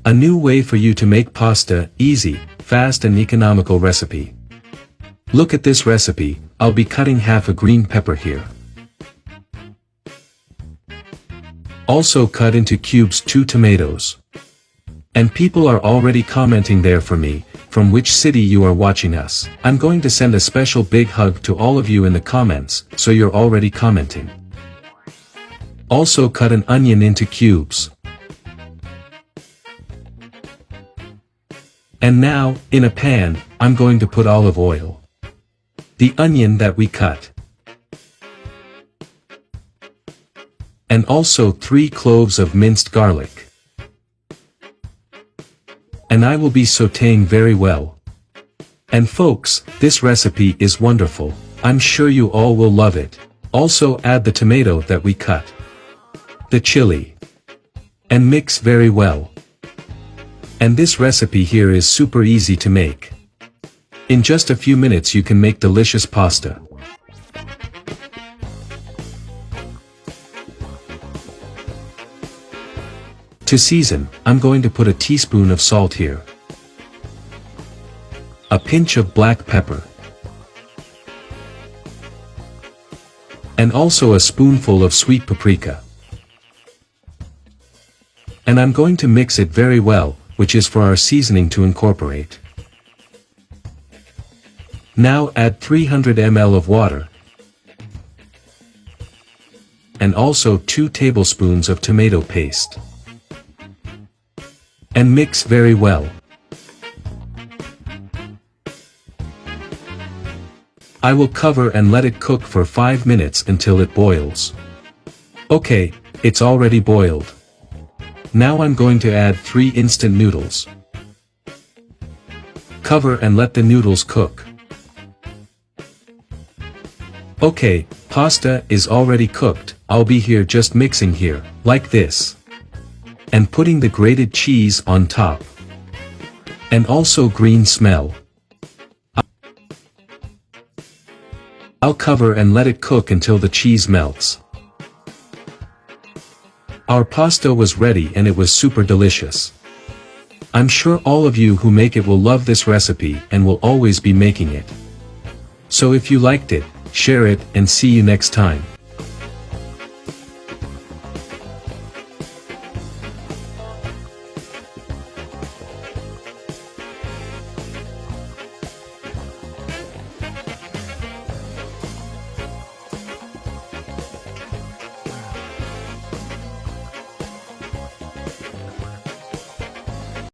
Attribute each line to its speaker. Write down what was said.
Speaker 1: A new way for you to make pasta, easy, fast and economical recipe. Look at this recipe. I'll be cutting half a green pepper here. Also cut into cubes 2 tomatoes. And people are already commenting there for me, from which city you are watching us. I'm going to send a special big hug to all of you in the comments, so you're already commenting. Also cut an onion into cubes. And now, in a pan, I'm going to put olive oil. The onion that we cut. And also 3 cloves of minced garlic. And I will be sautéing very well. And folks, this recipe is wonderful. I'm sure you all will love it. Also add the tomato that we cut. The chili. And mix very well. And this recipe here is super easy to make. In just a few minutes you can make delicious pasta. To season, I'm going to put a teaspoon of salt here. A pinch of black pepper. And also a spoonful of sweet paprika. And I'm going to mix it very well, which is for our seasoning to incorporate. Now add 300 ml of water. And also 2 tablespoons of tomato paste. And mix very well. I will cover and let it cook for 5 minutes until it boils. Okay, it's already boiled. Now I'm going to add 3 instant noodles. Cover and let the noodles cook. Okay, pasta is already cooked. I'll be here just mixing here, like this. And putting the grated cheese on top. And also green smell. I'll cover and let it cook until the cheese melts. Our pasta was ready and it was super delicious. I'm sure all of you who make it will love this recipe and will always be making it. So if you liked it, share it and see you next time.